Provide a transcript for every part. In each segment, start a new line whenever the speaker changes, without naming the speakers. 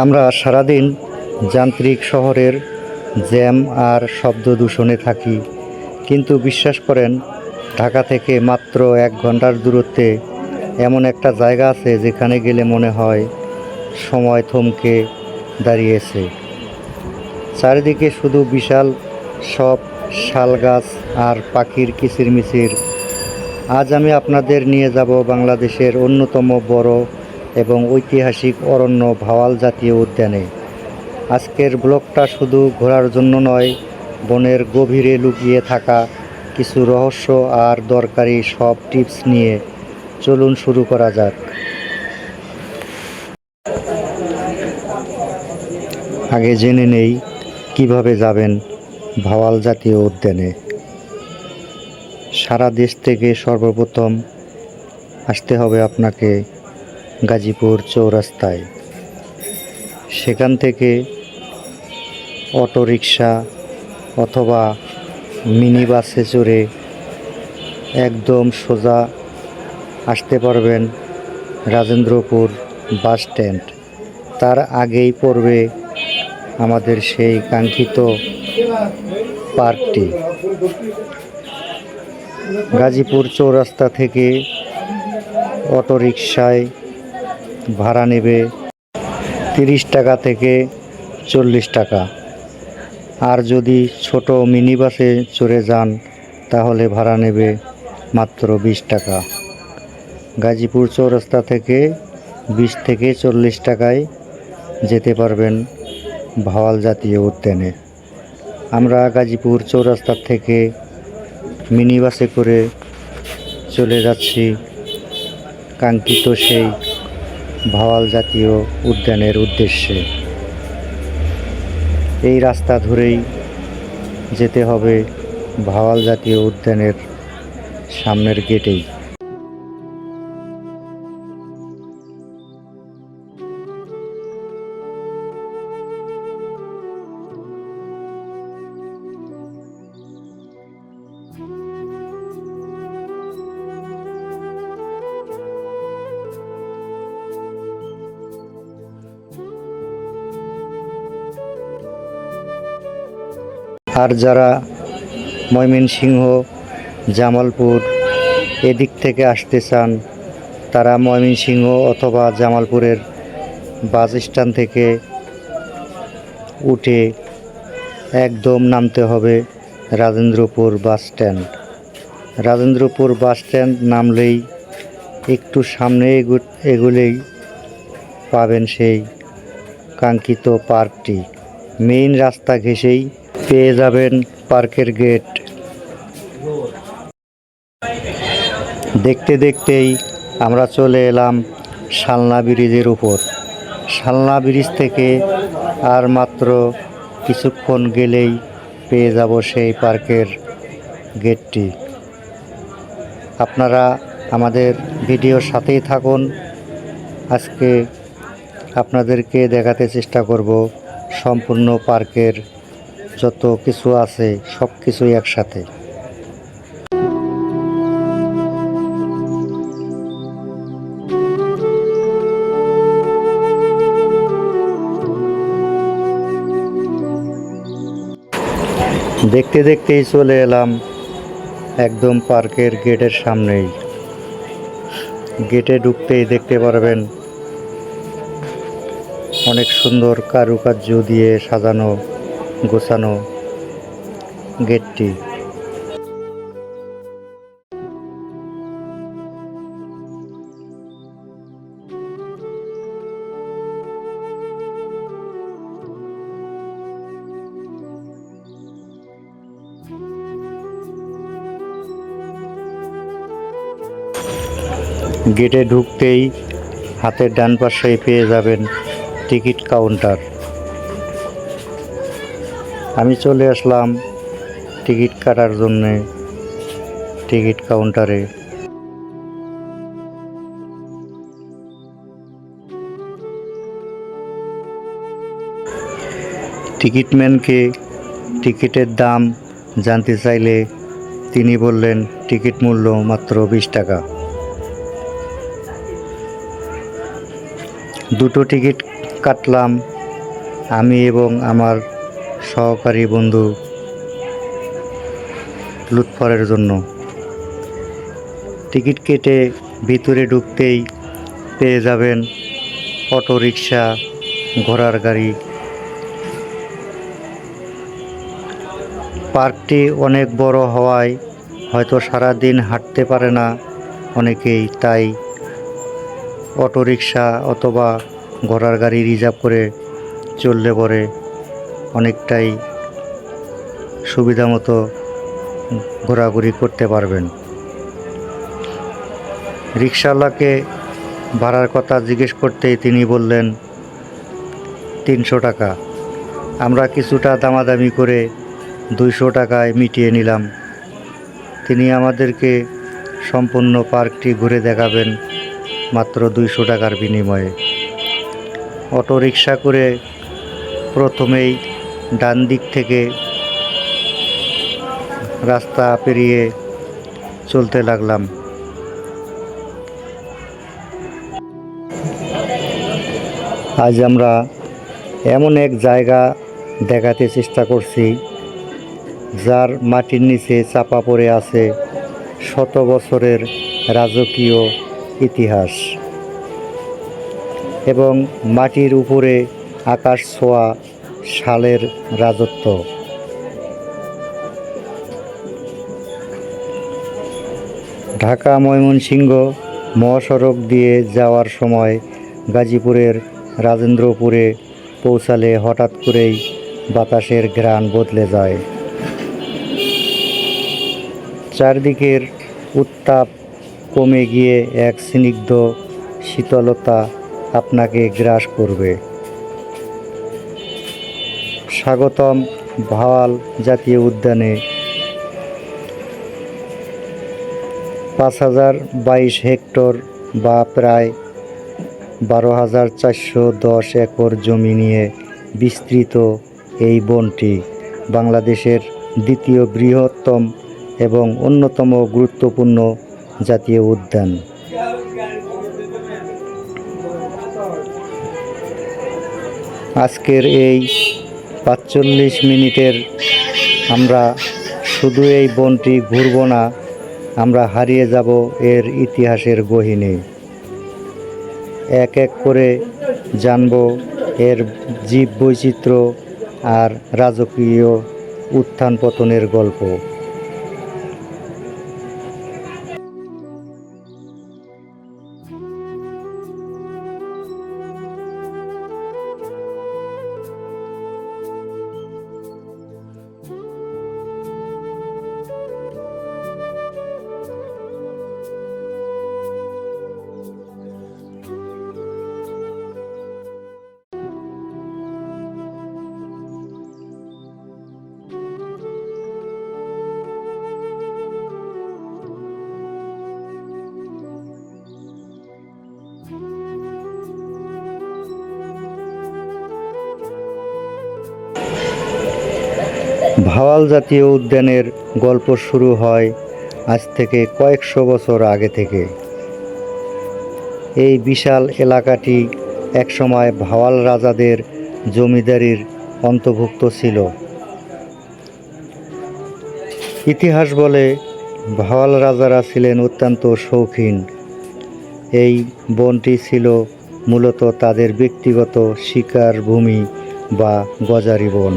আমরা সারাদিন যান্ত্রিক শহরের জ্যাম আর শব্দ দূষণে থাকি, কিন্তু বিশ্বাস করেন, ঢাকা থেকে মাত্র 1 ঘন্টার দূরত্বে এমন একটা জায়গা আছে যেখানে গেলে মনে হয় সময় থমকে দাঁড়িয়েছে। চারিদিকে শুধু বিশাল সব শাল গাছ আর পাখির কিচিরমিচির। আজ আমি আপনাদের নিয়ে যাব বাংলাদেশের অন্যতম বড় এবং ঐতিহাসিক অরণ্য ভাওয়াল জাতীয় উদ্যানে। আজকের ব্লগটা শুধু ঘোরার জন্য নয়, বনের গভীরে লুকিয়ে থাকা কিছু রহস্য আর দরকারি সব টিপস নিয়ে চলুন শুরু করা যাক। আগে জেনে নেই কিভাবে যাবেন ভাওয়াল জাতীয় উদ্যানে। সারা দেশ থেকে সর্বপ্রথম আসতে হবে আপনাকে গাজীপুর চৌরাস্তায়। সেখান থেকে অটোরিকশা অথবা মিনি বাসে চড়ে একদম সোজা আসতে পারবেন রাজেন্দ্রপুর বাস স্ট্যান্ড। তার আগেই পড়বে আমাদের সেই কাঙ্ক্ষিত পার্কটি। গাজীপুর চৌরাস্তা থেকে অটোরিকশায় ভাড়া নেবে 30 টাকা থেকে 40 টাকা, আর যদি ছোট মিনি বাসে চড়ে যান তাহলে ভাড়া নেবে মাত্র 20 টাকা। গাজীপুর চৌরাস্তা থেকে 20 থেকে 40 টাকায় যেতে পারবেন ভাওয়াল জাতীয় উদ্যানে। আমরা গাজীপুর চৌরাস্তা থেকে মিনি বাসে করে চলে যাচ্ছি কাঙ্ক্ষিত সেই ভাওয়াল জাতীয় উদ্যানের উদ্দেশ্যে। এই রাস্তা ধরেই যেতে হবে ভাওয়াল জাতীয় উদ্যানের সামনের গেটেই। আর যারা ময়মনসিংহ, জামালপুর এদিক থেকে আসতে চান, তারা ময়মনসিংহ অথবা জামালপুরের বাস স্ট্যান্ড থেকে উঠে একদম নামতে হবে Rajendrapur bus stand. Rajendrapur bus stand নামলেই একটু সামনে এগুলেই পাবেন সেই কাঙ্ক্ষিত পার্কটি। মেইন রাস্তা ঘেঁষেই পেয়ে যাবেন পার্কের গেট। দেখতে দেখতেই আমরা চলে এলাম শালনা ব্রিজের উপর। শালনা ব্রিজ থেকে আর মাত্র কিছুক্ষণ গেলেই পেয়ে যাব সেই পার্কের গেটটি। আপনারা আমাদের ভিডিওর সাথেই থাকুন। আজকে আপনাদেরকে দেখাতে চেষ্টা করব সম্পূর্ণ পার্কের যত কিছু আছে সব কিছুই একসাথে। দেখতে দেখতেই চলে এলাম একদম পার্কের গেটের সামনেই। গেটে ঢুকতেই দেখতে পারবেন অনেক সুন্দর কারুকার্য দিয়ে সাজানো গোছানো গেটটি। গেটে ঢুকতেই হাতের ডান পাশেই পেয়ে যাবেন টিকিট কাউন্টার। আমি চলে আসলাম টিকিট কাটার জন্যে টিকিট কাউন্টারে। টিকিটম্যানকে টিকিটের দাম জানতে চাইলে তিনি বললেন টিকিট মূল্য মাত্র 20 টাকা। দুটো টিকিট কাটলাম আমি এবং আমার সহকারী বন্ধু লুৎফরের জন্য। টিকিট কেটে ভিতরে ঢুকতেই পেয়ে যাবেন অটোরিকশা, ঘোড়ার গাড়ি। পার্কটি অনেক বড় হওয়ায় হয়তো সারাদিন হাঁটতে পারে না অনেকেই, তাই অটোরিকশা অথবা ঘোড়ার গাড়ি রিজার্ভ করে চললে পরে অনেকটাই সুবিধা মতো ঘোরাঘুরি করতে পারবেন। রিকশাওয়ালাকে ভাড়ার কথা জিজ্ঞেস করতেই তিনি বললেন 300 টাকা। আমরা কিছুটা দামাদামি করে 200 টাকায় মিটিয়ে নিলাম। তিনি আমাদেরকে সম্পূর্ণ পার্কটি ঘুরে দেখাবেন মাত্র 200 টাকার বিনিময়ে। অটোরিকশা করে প্রথমেই ডান দিক থেকে রাস্তা পেরিয়ে চলতে লাগলাম। আজ আমরা এমন এক জায়গা দেখাতে চেষ্টা করছি যার মাটির নিচে চাপা পড়ে আছে শত বছরের রাজকীয় ইতিহাস এবং মাটির উপরে আকাশ ছোঁয়া শালের রাজত্ব। ঢাকা ময়মনসিংহ মহাসড়ক দিয়ে যাওয়ার সময় গাজীপুরের রাজেন্দ্রপুরে পৌঁছালে হঠাৎ করেই বাতাসের ঘ্রাণ বদলে যায়। চারদিকের উত্তাপ কমে গিয়ে এক স্নিগ্ধ শীতলতা আপনাকে গ্রাস করবে। স্বাগতম ভাওয়াল জাতীয় উদ্যানে। 5022 হেক্টর বা প্রায় 12,410 একর জমি নিয়ে বিস্তৃত এই বনটি বাংলাদেশের দ্বিতীয় বৃহত্তম এবং অন্যতম গুরুত্বপূর্ণ জাতীয় উদ্যান। আজকের এই 45 মিনিটের আমরা শুধু এই বনটি ঘুরব না, আমরা হারিয়ে যাব এর ইতিহাসের গহীনে। এক এক করে জানব এর জীব বৈচিত্র্য আর রাজকীয় উত্থান পতনের গল্প। ভাওয়াল জাতীয় উদ্যানের গল্প শুরু হয় আজ থেকে কয়েকশো বছর আগে থেকে। এই বিশাল এলাকাটি একসময় ভাওয়াল রাজাদের জমিদারির অন্তর্ভুক্ত ছিল। ইতিহাস বলে ভাওয়াল রাজারা ছিলেন অত্যন্ত শৌখিন। এই বনটি ছিল মূলত তাদের ব্যক্তিগত শিকার ভূমি বা গজারি বন।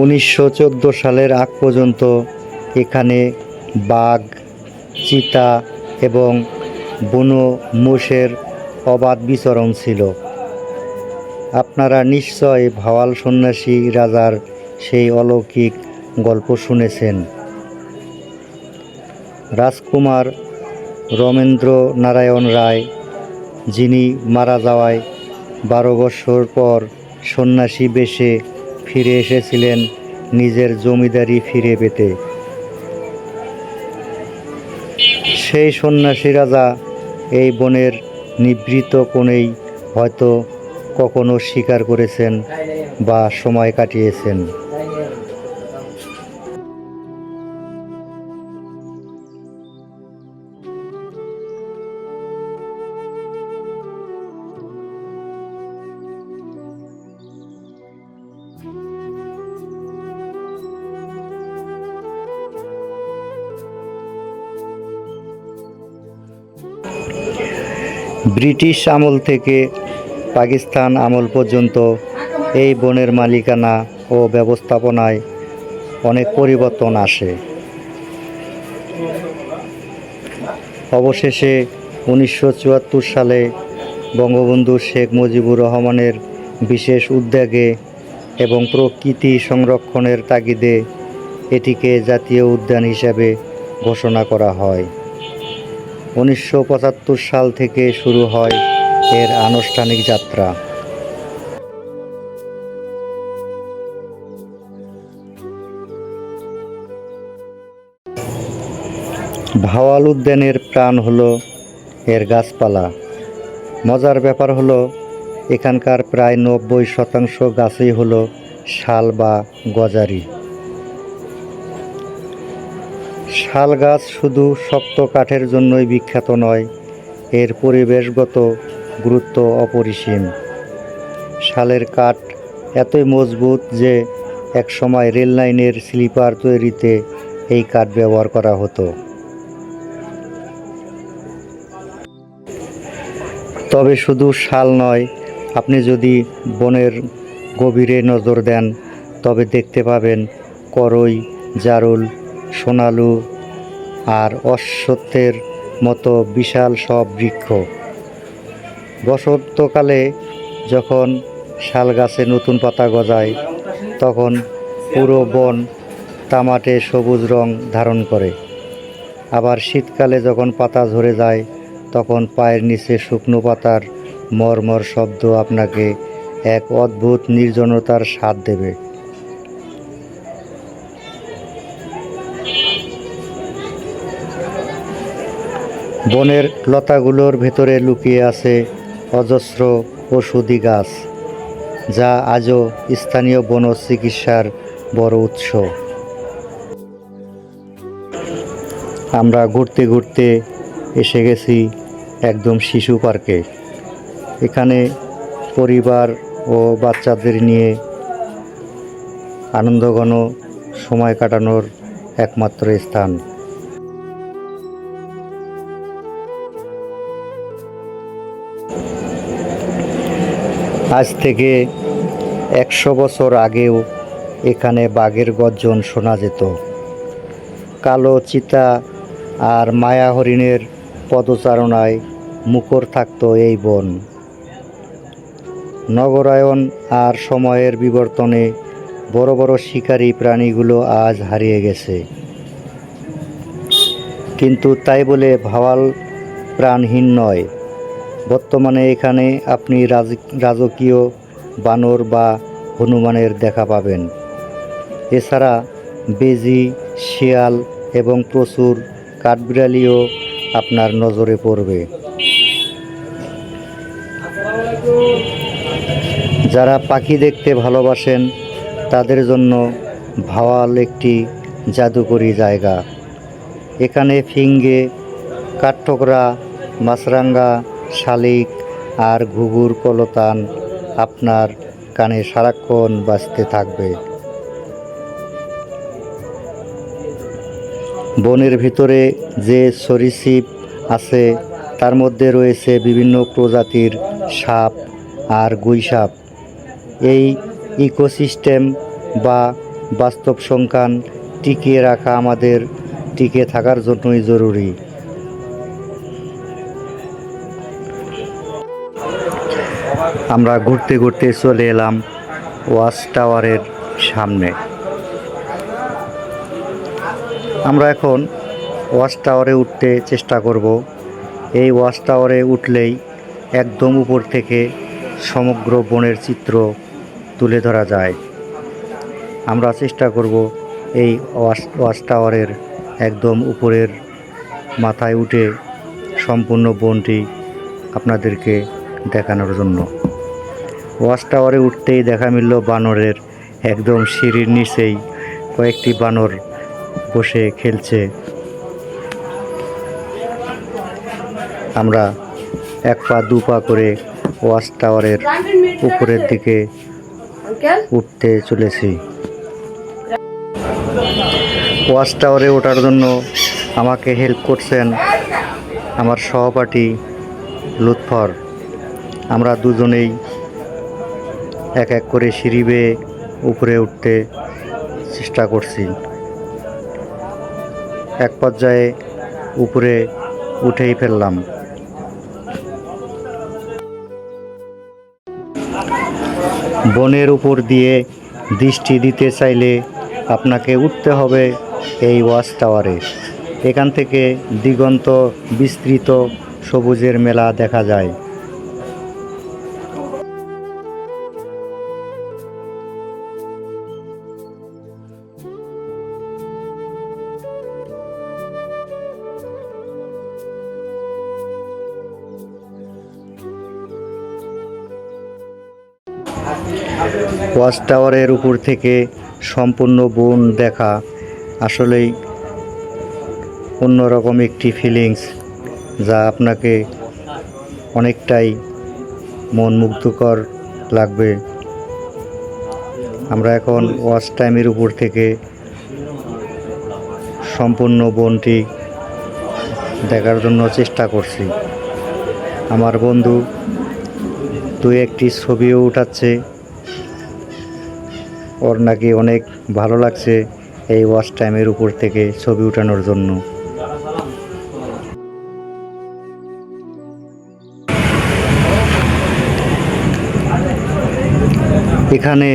উনিশশো 14 সালের আগ পর্যন্ত এখানে বাঘ, চিতা এবং বুনো মোষের অবাধ বিচরণ ছিল। আপনারা নিশ্চয় ভাওয়াল সন্ন্যাসী রাজার সেই অলৌকিক গল্প শুনেছেন। রাজকুমার রমেন্দ্র নারায়ণ রায়, যিনি মারা যাওয়ায় 12 বছর পর সন্ন্যাসী বেশে ফিরে এসেছিলেন নিজের জমিদারি ফিরে পেতে। সেই সন্ন্যাসী রাজা এই বনের নিভৃত কোণেই হয়তো কখনো শিকার করেছেন বা সময় কাটিয়েছেন। ব্রিটিশ আমল থেকে পাকিস্তান আমল পর্যন্ত এই বনের মালিকানা ও ব্যবস্থাপনায় অনেক পরিবর্তন আসে। অবশেষে 1974 সালে বঙ্গবন্ধু শেখ মুজিবুর রহমানের বিশেষ উদ্যোগে এবং প্রকৃতি সংরক্ষণের তাগিদে এটিকে জাতীয় উদ্যান হিসাবে ঘোষণা করা হয়। 1975 সাল থেকে শুরু হয় এর আনুষ্ঠানিক যাত্রা। ভাওয়াল উদ্যানের প্রাণ হলো এর গাছপালা। মজার ব্যাপার হলো এখানকার প্রায় 90% গাছই হলো শাল বা গজারি। শাল গাছ শুধু শক্ত কাঠের জন্যই বিখ্যাত নয়, এর পরিবেশগত গুরুত্ব অপরিসীম। শালের কাঠ এতই মজবুত যে একসময় রেললাইনের স্লিপার তৈরিতে এই কাঠ ব্যবহার করা হতো। তবে শুধু শাল নয়, আপনি যদি বনের গভীরে নজর দেন তবে দেখতে পাবেন করই, জারুল, সোনালু আর অশ্বত্থের মতো বিশাল সব বৃক্ষ। বসন্তকালে যখন শাল গাছে নতুন পাতা গজায় তখন পুরো বন তামাটে সবুজ রং ধারণ করে। আবার শীতকালে যখন পাতা ঝরে যায় তখন পায়ের নিচে শুকনো পাতার মরমর শব্দ আপনাকে এক অদ্ভুত নির্জনতার স্বাদ দেবে। বনের লতাগুলোর ভেতরে লুকিয়ে আছে অজস্র ঔষধি গাছ, যা আজও স্থানীয় বন চিকিৎসার বড় উৎস। আমরা ঘুরতে ঘুরতে এসে গেছি একদম শিশু পার্কে। এখানে পরিবার ও বাচ্চাদের নিয়ে আনন্দঘন সময় কাটানোর একমাত্র স্থান। আজ থেকে 100 বছর আগেও এখানে বাঘের গর্জন শোনা যেত। কালো চিতা আর মায়া হরিণের পদচারণায় মুখর থাকত এই বন। নগরায়ন আর সময়ের বিবর্তনে বড় বড় শিকারী প্রাণীগুলো আজ হারিয়ে গেছে। কিন্তু তাই বলে ভাওয়াল প্রাণহীন নয়। বর্তমানে এখানে আপনি রাজকীয় বানর বা হনুমানের দেখা পাবেন। এছাড়া বেজি, শিয়াল এবং প্রচুর কাঠবিড়ালিও আপনার নজরে পড়বে। যারা পাখি দেখতে ভালোবাসেন তাদের জন্য ভাওয়াল একটি জাদুকরী জায়গা। এখানে ফিঙ্গে, কাঠঠোকরা, মাছরাঙা, শালিক আর ঘুঘুর কলতান আপনার কানে সারাক্ষণ বাজতে থাকবে। বনের ভিতরে যে সরীসৃপ আছে তার মধ্যে রয়েছে বিভিন্ন প্রজাতির সাপ আর গুইসাপ। এই ইকোসিস্টেম বা বাস্তব সংখ্যান টিকিয়ে রাখা আমাদের টিকে থাকার জন্যই জরুরি। আমরা ঘুরতে ঘুরতে চলে এলাম ওয়াচ টাওয়ারের সামনে। আমরা এখন ওয়াচ টাওয়ারে উঠতে চেষ্টা করব। এই ওয়াচ টাওয়ারে উঠলেই একদম উপর থেকে সমগ্র বনের চিত্র তুলে ধরা যায়। আমরা চেষ্টা করব এই ওয়াচ টাওয়ারের একদম উপরের মাথায় উঠে সম্পূর্ণ বনটি আপনাদেরকে দেখানোর জন্য। ওয়াচ টাওয়ারে উঠতেই দেখা মিলল বানরের, একদম সিঁড়ির নিচেই কয়েকটি বানর বসে খেলছে। আমরা এক পা দু পা করে ওয়াচ টাওয়ারের উপরের দিকে উঠতে চলেছি। ওয়াচ টাওয়ারে ওঠার জন্য আমাকে হেল্প করছেন আমার সহপাঠী লুৎফর। আমরা দুজনেই এক এক করে সিঁড়ি বেয়ে উপরে উঠতে চেষ্টা করছি। এক পর্যায়ে উপরে উঠেই ফেললাম। বনের উপর দিয়ে দৃষ্টি দিতে চাইলে আপনাকে উঠতে হবে এই ওয়াচ টাওয়ারে। এখান থেকে দিগন্ত বিস্তৃত সবুজের মেলা দেখা যায়। ওয়াচ টাওয়ারের উপর থেকে সম্পূর্ণ বন দেখা আসলেই অন্যরকম একটি ফিলিংস, যা আপনাকে অনেকটাই মনমুগ্ধকর লাগবে। আমরা এখন ওয়াচ টাইমের উপর থেকে সম্পূর্ণ বনটি দেখার জন্য চেষ্টা করছি। আমার বন্ধু দু একটি ছবিও উঠাচ্ছে। ওর নাকি অনেক ভালো লাগছে এই ওয়াচ টাইমের উপর থেকে ছবি উঠানোর জন্য। এখানে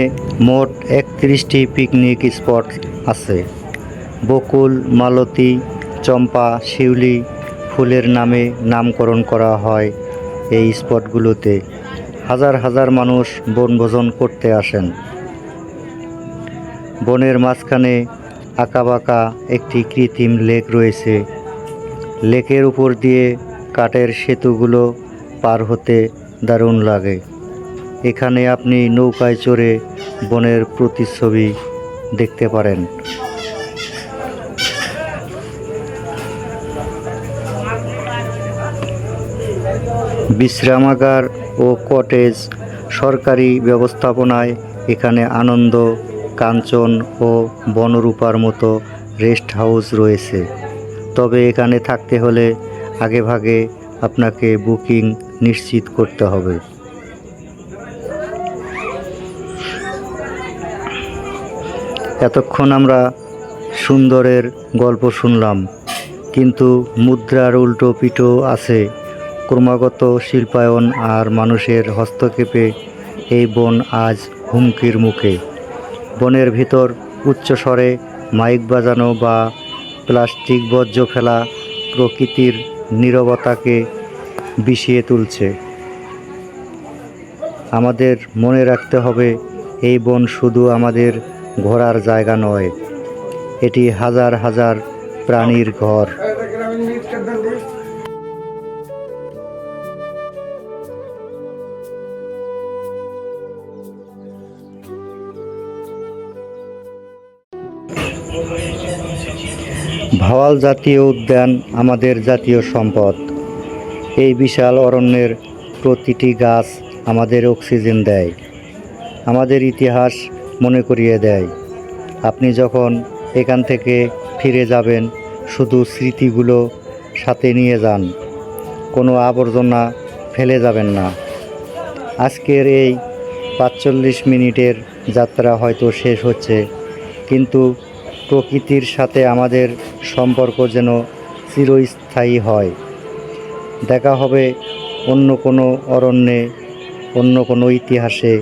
মোট 31টি পিকনিক স্পট আছে। বকুল, মালতী, চম্পা, শিউলি ফুলের নামে নামকরণ করা হয় এই স্পটগুলোতে। হাজার হাজার মানুষ বনভোজন করতে আসেন। বনের মাঝখানে আঁকাবাঁকা একটি কৃত্রিম লেক রয়েছে। লেকের উপর দিয়ে কাঠের সেতুগুলো পার হতে দারুণ লাগে। এখানে আপনি নৌকায় চড়ে বনের প্রতিচ্ছবি দেখতে পারেন। বিশ্রামাগার ও কটেজ সরকারি ব্যবস্থাপনায় এখানে আনন্দ কাঞ্চন ও বনরূপার মতো রেস্ট হাউস রয়েছে। তবে এখানে থাকতে হলে আগেভাগে আপনাকে বুকিং নিশ্চিত করতে হবে। এতক্ষণ আমরা সুন্দরের গল্প শুনলাম, কিন্তু মুদ্রার উল্টো পিঠও আছে। ক্রমাগত শিল্পায়ন আর মানুষের হস্তক্ষেপে এই বন আজ হুমকির মুখে। বনের ভিতর উচ্চস্বরে মাইক বাজানো বা প্লাস্টিক বর্জ্য ফেলা প্রকৃতির নীরবতাকে বিষিয়ে তুলছে। আমাদের মনে রাখতে হবে, এই বন শুধু আমাদের ঘোরার জায়গা নয়, এটি হাজার হাজার প্রাণীর ঘর। ভাওয়াল জাতীয় উদ্যান আমাদের জাতীয় সম্পদ। এই বিশাল অরণ্যের প্রতিটি গাছ আমাদের অক্সিজেন দেয়, আমাদের ইতিহাস মনে করিয়ে দেয়। আপনি যখন এখান থেকে ফিরে যাবেন, শুধু স্মৃতিগুলো সাথে নিয়ে যান, কোনো আবর্জনা ফেলে যাবেন না। আজকের এই 45 মিনিটের যাত্রা হয়তো শেষ হচ্ছে, কিন্তু প্রকৃতির সাথে আমাদের সম্পর্ক যেন চিরস্থায়ী হয়। দেখা হবে অন্য কোনো অরণ্যে, অন্য কোনো ইতিহাসে।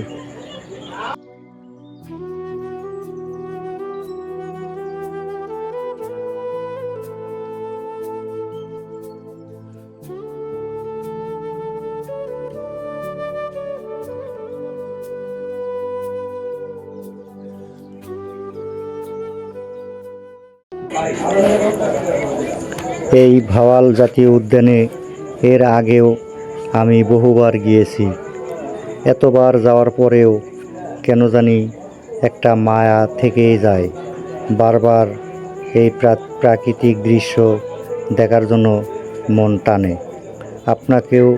এই ভাওয়াল জাতীয় উদ্যানে এর আগেও আমি বহুবার গিয়েছি। এতবার যাওয়ার পরেও কেন জানি একটা মায়া থেকেই যায়। বারবার এই প্রাকৃতিক দৃশ্য দেখার জন্য মন টানে। আপনাকেও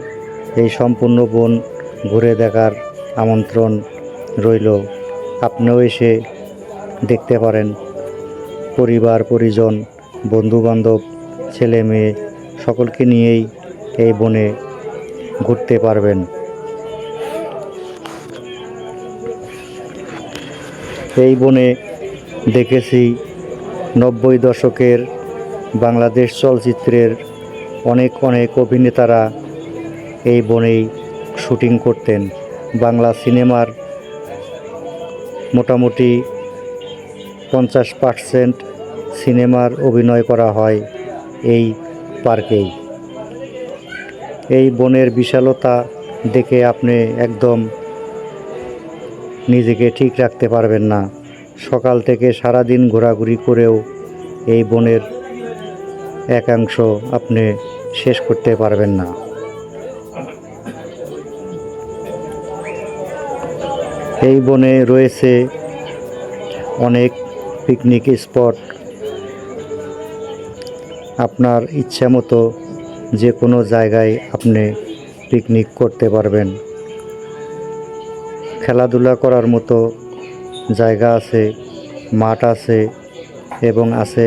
এই সম্পূর্ণ বন ঘুরে দেখার আমন্ত্রণ রইল। আপনিও এসে দেখতে পারেন। পরিবার পরিজন, বন্ধুবান্ধব, ছেলে মেয়ে সকলকে নিয়েই এই বনে ঘুরতে পারবেন। এই বনে দেখেছি 90 দশকের বাংলাদেশ চলচ্চিত্রের অনেক অভিনেতারা এই বনেই শুটিং করতেন। বাংলা সিনেমার মোটামুটি 50% সিনেমার অভিনয় করা হয় এই পার্কেই। এই বনের বিশালতা দেখে আপনি একদম নিজেকে ঠিক রাখতে পারবেন না। সকাল থেকে সারাদিন ঘোরাঘুরি করেও এই বনের একাংশ আপনি শেষ করতে পারবেন না। এই বনে রয়েছে অনেক পিকনিক স্পট। আপনার ইচ্ছা মতো যে কোনো জায়গায় আপনি পিকনিক করতে পারবেন। খেলাধুলা করার মতো জায়গা আছে, মাঠ আছে এবং আছে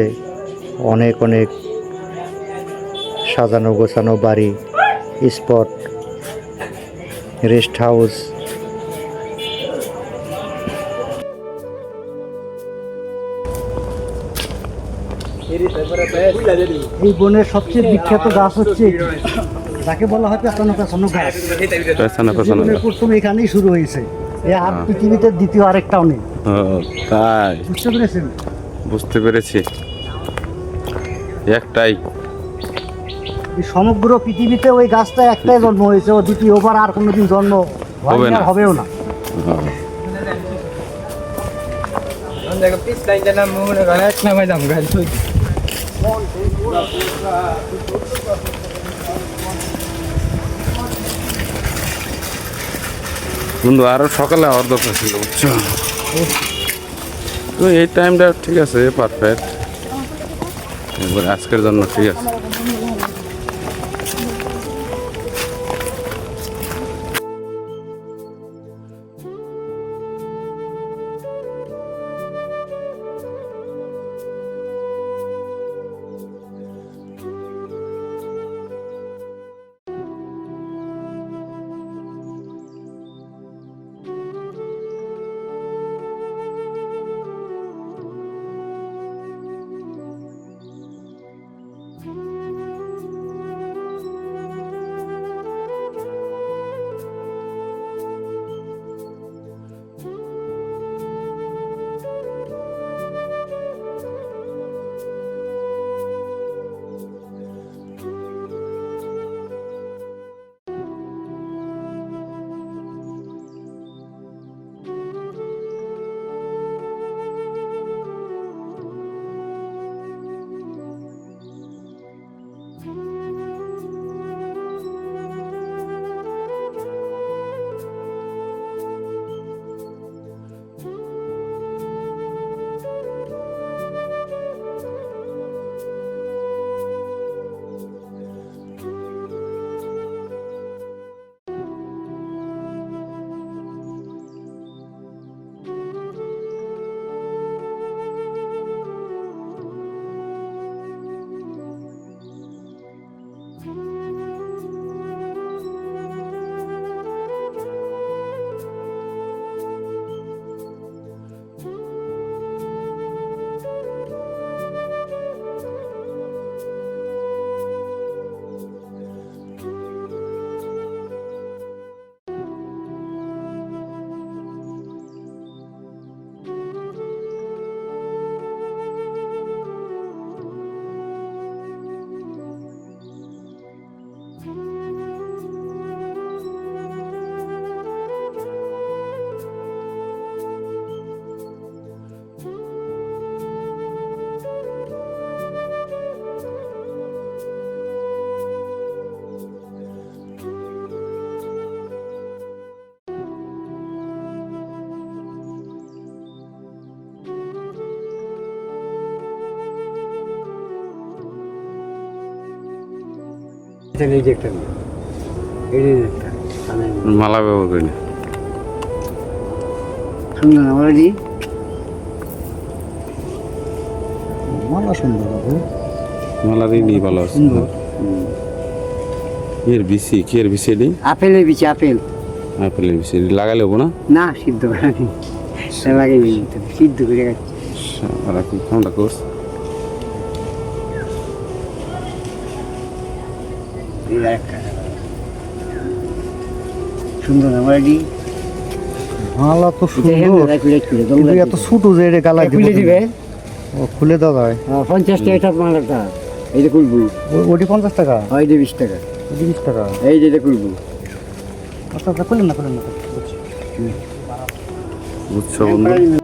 অনেক সাজানো গোছানো বাড়ি, স্পট, রেস্ট হাউস। এই বনের সবচেয়ে বিখ্যাত গাছ হচ্ছে যাকে বলা হয় পেছানো পেছানো গাছ। প্রথম এখানেই শুরু হয়েছে, আর পৃথিবীতে দ্বিতীয় আরেকটাও নেই।
তাই
বুঝতে পেরেছেন?
বুঝতে পেরেছি, একটাই।
সমগ্র পৃথিবীতে ওই গাছটা একটাই জন্ম হয়েছে, ও দ্বিতীয়বার আর কোনোদিন জন্ম হবেও না।
বন্ধু আরো সকালে হওয়ার দরকার ছিল, বুঝছো? তো এই টাইমটা ঠিক আছে, পারফেক্ট। এবার আজকের জন্য ঠিক আছে।
এই যে একটা এই যে একটা
মালা ব্যবহার করি না।
সুন্দর না বলি
মালা সুন্দর বাবু।
মালারই নি ভালো আছে।
সুন্দর।
এর বিসি কি এর বিসি এটি?
আপেলের বিচি আপেল
আপেলের বিসি এটি লাগালে হবো না?
না সিদ্ধ করে নি লাগে সিদ্ধ করে গেছে
আর কি কামটা করছ?
সুন্দর না বলি
মালা তো সুন্দর, কিন্তু এত ছোট যে এটা গালায়
খুলে দিবে
ও খুলে দেওয়া যায়।
50 টাকা মালাটা এই যে খুলবো
ওটি 50 টাকা,
এই যে 20 টাকা
ওটি 20 টাকা।
এই যে খুলবো
আচ্ছা আচ্ছা, খুলেন না খুলেন না।
বুঝছো বন্ধু?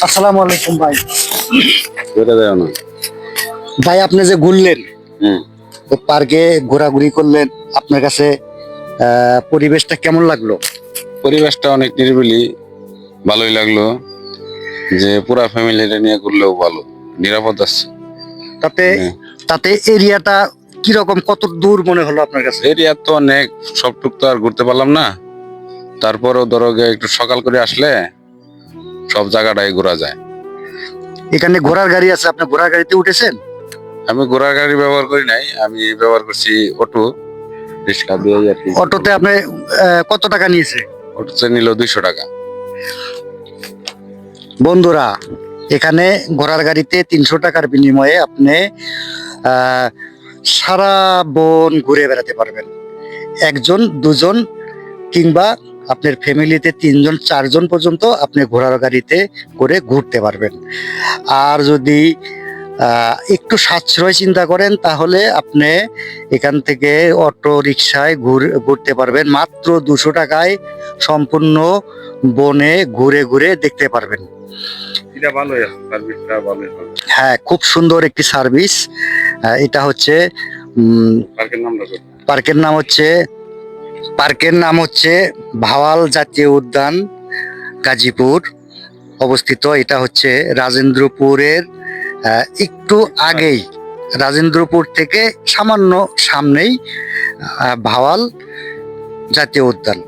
আসসালামু আলাইকুম ভাই।
এটা দেয় না।
ভাই আপনি যে ঘুরলেন,
হুম।
তো পার্কে ঘোরাঘুরি করলেন, আপনার কাছে পরিবেশটা কেমন লাগলো?
পরিবেশটা অনেক নিরিবিলি, ভালোই লাগলো। যে পুরা ফ্যামিলিটা নিয়ে ঘুরলেও ভালো, নিরাপদ আছে।
তাতে
হ্যাঁ।
তাতে এরিয়াটা কিরকম, কত দূর মনে হলো আপনার কাছে?
এরিয়া তো অনেক, সবটুক তো আর ঘুরতে পারলাম না। তারপরও ধরো গিয়ে একটু সকাল করে আসলে সব জায়গাটাই ঘোরা যায়।
এখানে ঘোড়ার গাড়ি আছে, আপনি ঘোড়ার গাড়িতে উঠেছেন?
আমি ঘোড়ার গাড়ি ব্যবহার করি নাই, আমি ব্যবহার করছি অটো রিক্সা দিয়ে আর কি।
অটোতে আপনি কত টাকা নিয়েছে?
অটোতে নিল 200 টাকা।
বন্ধুরা, এখানে ঘোড়ার গাড়িতে 300 টাকার বিনিময়ে আপনি সারা বন ঘুরে বেড়াতে পারবেন। একজন, দুজন কিংবা আপনার ফ্যামিলিতে 3জন 4জন পর্যন্ত আপনি ঘোড়ার গাড়িতে করে ঘুরতে পারবেন। আর যদি একটু সাশ্রয় চিন্তা করেন, তাহলে আপনি এখান থেকে অটো রিক্সায় ঘুরতে পারবেন মাত্র 200 টাকায়। সম্পূর্ণ বনে ঘুরে ঘুরে দেখতে পারবেন।
এটা ভালোই আছে, সার্ভিসটা ভালোই আছে।
হ্যাঁ, খুব সুন্দর একটি সার্ভিস। এটা হচ্ছে
পার্কের নামটা কি?
পার্কের নাম হচ্ছে ভাওয়াল জাতীয় উদ্যান, গাজীপুর অবস্থিত। এটা হচ্ছে রাজেন্দ্রপুরের একটু আগেই, রাজেন্দ্রপুর থেকে সামান্য সামনেই ভাওয়াল জাতীয় উদ্যান।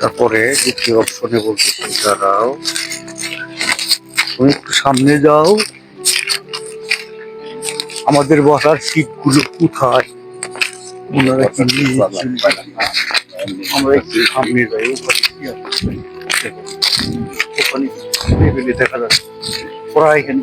তারপরে দ্বিতীয় অপশনে বলতেছি, দাঁড়াও তুমি একটু সামনে যাও। আমাদের বসার সিট গুলো কোথায়? ওনারা কি নিয়েছেন? আমরা একটু সামনে যাই। ওখানে কি আছে? ওখানে টেবিলে দেখা যাচ্ছে ওরা এখানে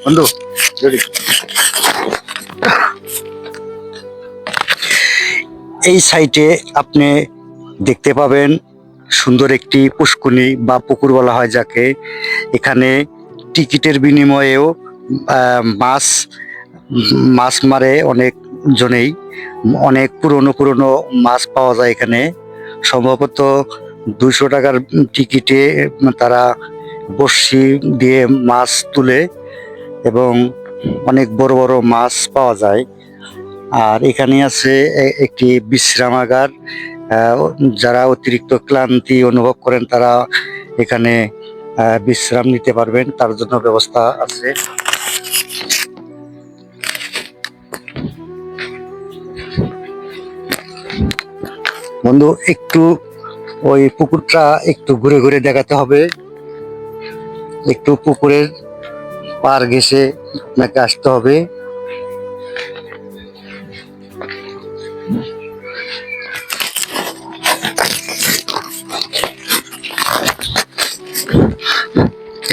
বন্ধু এই সাইটে আপনি দেখতে পাবেন সুন্দর একটি পুষ্কুনি বা পুকুর বলা হয় যাকে। এখানে টিকিটের বিনিময়েও মাছ মাছ মারে অনেক জনেই। অনেক পুরনো পুরনো মাছ পাওয়া যায় এখানে। সম্ভবত 200 টাকার টিকিটে তারা বড়শি দিয়ে মাছ তুলে এবং অনেক বড় বড় মাছ পাওয়া যায়। আর এখানে আছে একটি বিশ্রামাগার। যারা অতিরিক্ত ক্লান্তি অনুভব করেন তারা এখানে বিশ্রাম নিতে পারবেন, তার জন্য ব্যবস্থা আছে। বন্ধু, একটু ওই পুকুরটা একটু ঘুরে ঘুরে দেখাতে হবে। একটু পুকুরের পার ঘেঁষে আপনাকে আসতে হবে।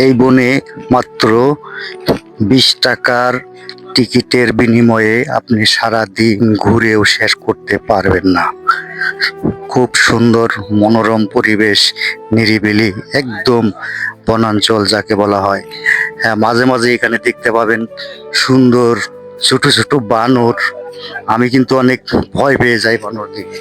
এই বনে মাত্র 20 টাকার টিকিটের বিনিময়ে আপনি সারা দিন ঘুরেও শেষ করতে পারবেন না। খুব সুন্দর মনোরম পরিবেশ, নিরিবিলি, একদম বনাঞ্চল যাকে বলা হয়। হ্যাঁ, মাঝে মাঝে এখানে দেখতে পাবেন সুন্দর ছোট ছোট বানর। আমি কিন্তু অনেক ভয় পেয়ে যাই বানর দেখে।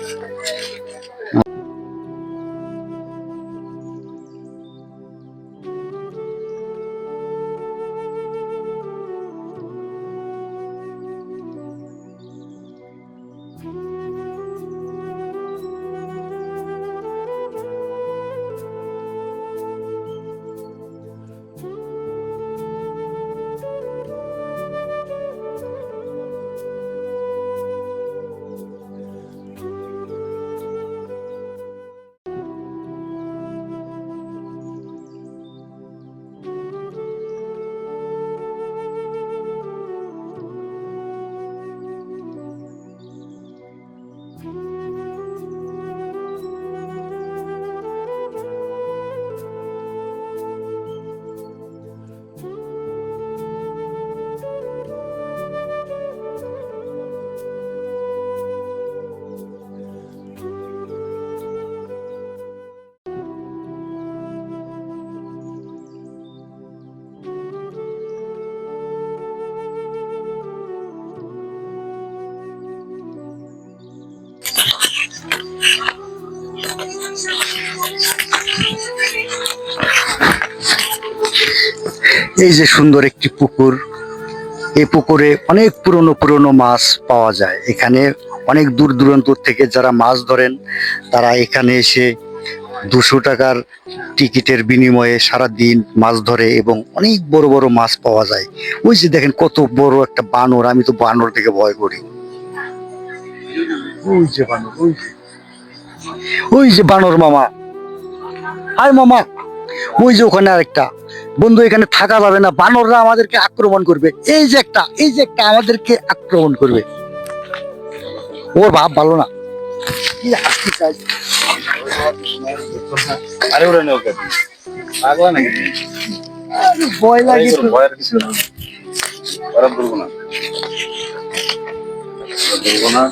এই যে সুন্দর একটি পুকুর, এই পুকুরে অনেক পুরনো পুরনো মাছ পাওয়া যায়। এখানে অনেক দূর দূরান্ত থেকে যারা মাছ ধরেন তারা এখানে এসে 200 টাকার টিকিটের বিনিময়ে সারা দিন মাছ ধরে এবং অনেক বড় বড় মাছ পাওয়া যায়। ওই যে দেখেন কত বড় একটা বানর, আমি তো বানর দেখে ভয় করি। ওই যে বানর, ওই যে বানর মামা, হাই মামা। ওই যে ওখানে আরেকটা। বন্ধু, এখানে থাকা যাবে না, বানররা আমাদেরকে আক্রমণ করবে। এই যে একটা, এই যে একটা আমাদেরকে আক্রমণ করবে। ওর ভাব ভালো না। কি হাসি চাই।
আরে ওরা নেও কেন? পাগলা নাকি?
ভয় লাগে তো।
ভয়ের কিছু না, ওরা বলবো না, বলবো না।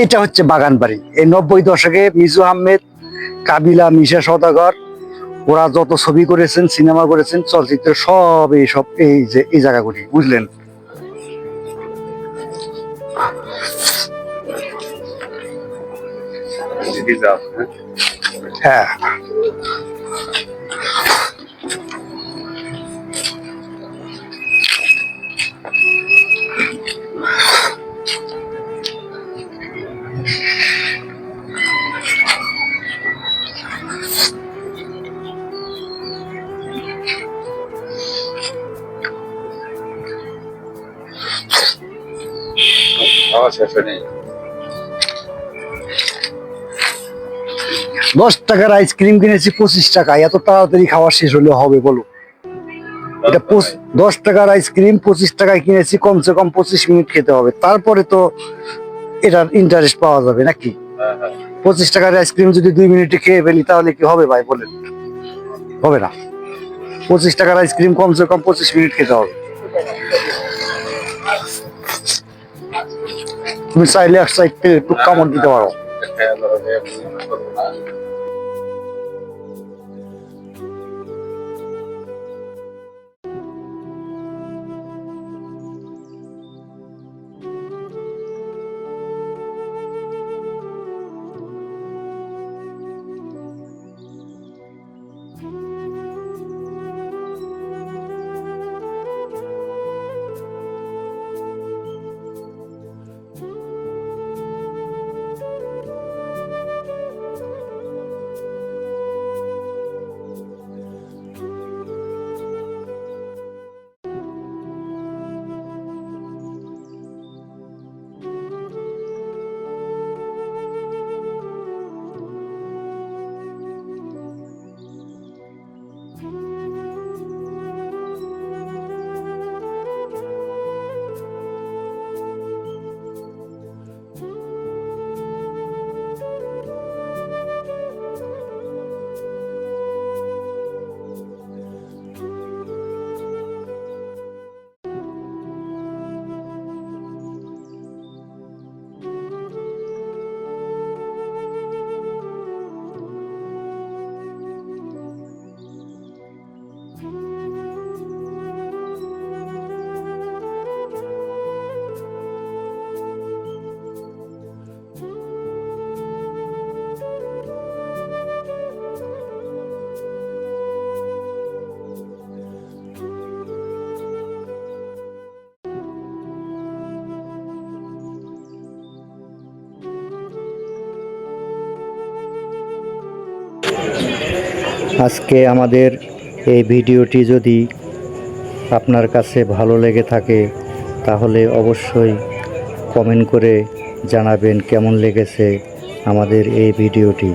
এটা হচ্ছে বাগান বাড়ি। এই 90 দশকে মিজু আহমেদ, কাবিলা, মিশা সওদাগর ওরা যত ছবি করেছেন, সিনেমা করেছেন, চলচ্চিত্র সব এইসব এই যে এই জায়গাগুলি, বুঝলেন? হ্যাঁ,
শেষ হয়নি।
10 টাকার আইসক্রিম কিনেছি 25 টাকায়, এত তাড়াতাড়ি খাওয়া শেষ হলে হবে বলো? এটা 10 টাকার আইসক্রিম 25 টাকায় কিনেছি, কমসে কম 25 মিনিট খেতে হবে, তারপরে তো এটার ইন্টারেস্ট পাওয়া যাবে নাকি? 25 টাকার আইসক্রিম যদি 2 মিনিটে খেয়ে ফেলি তাহলে কি হবে ভাই বলেন? হবে না। 25 টাকার আইসক্রিম কমসে কম 25 মিনিট খেতে হবে। তুমি চাইলে এক সাইড থেকে একটু কামড় দিতে পারো।
আজকে আমাদের এই ভিডিওটি যদি আপনার কাছে ভালো লেগে থাকে তাহলে অবশ্যই কমেন্ট করে জানাবেন কেমন লেগেছে আমাদের এই ভিডিওটি।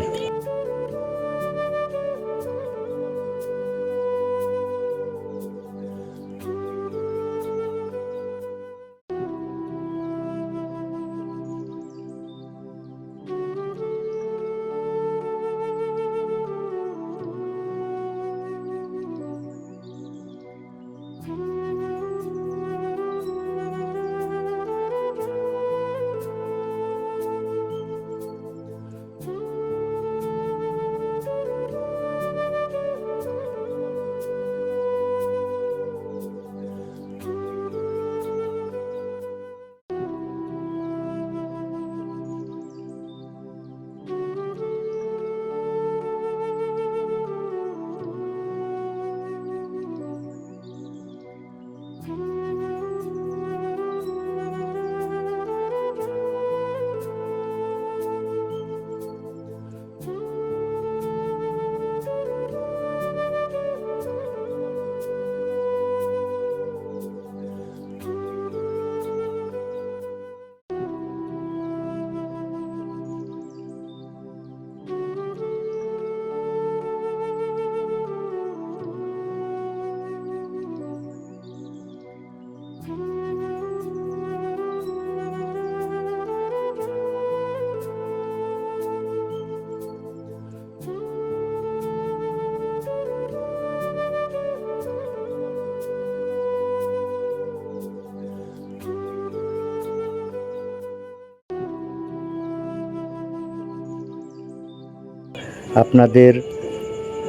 আপনাদের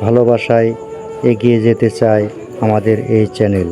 ভালোবাসায় এগিয়ে যেতে চায় আমাদের এই চ্যানেল।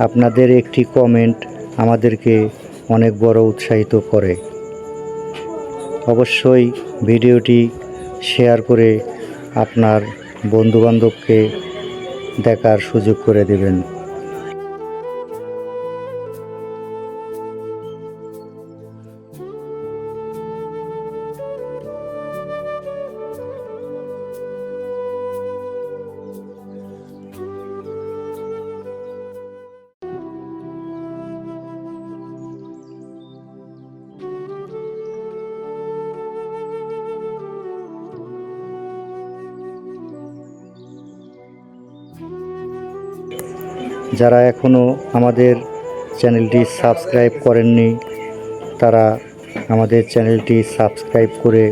আপনাদের একটি কমেন্ট আমাদেরকে অনেক বড় উৎসাহিত করে। অবশ্যই ভিডিওটি শেয়ার করে আপনার বন্ধুবান্ধবকে দেখার সুযোগ করে দেবেন। যারা এখনও আমাদের চ্যানেলটি সাবস্ক্রাইব করেননি তারা আমাদের চ্যানেলটি সাবস্ক্রাইব করে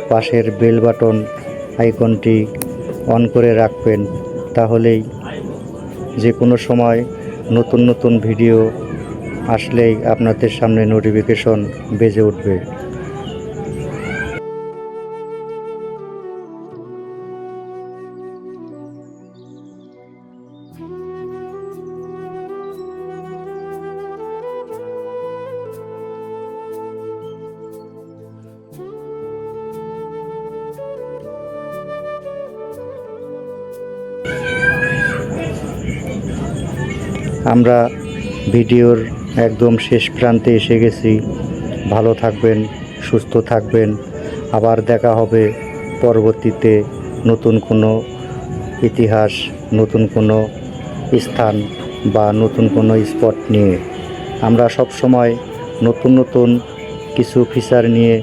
পাশের বেল বাটন আইকনটি অন করে রাখবেন, তাহলেই যে কোনো সময় নতুন নতুন ভিডিও আসলেই আপনাদের সামনে নোটিফিকেশন বেজে উঠবে। আমরা ভিডিওর একদম শেষ প্রান্তে এসে গেছি। ভালো থাকবেন, সুস্থ থাকবেন। আবার দেখা হবে পরবর্তীতে নতুন কোনো ইতিহাস, নতুন কোনো স্থান বা নতুন কোনো স্পট নিয়ে। আমরা সব সময় নতুন নতুন কিছু ফিচার নিয়ে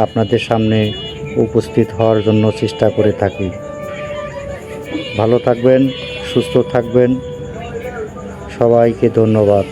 আপনাদের সামনে উপস্থিত হওয়ার জন্য চেষ্টা করে থাকি। ভালো থাকবেন, সুস্থ থাকবেন। সবাইকে ধন্যবাদ।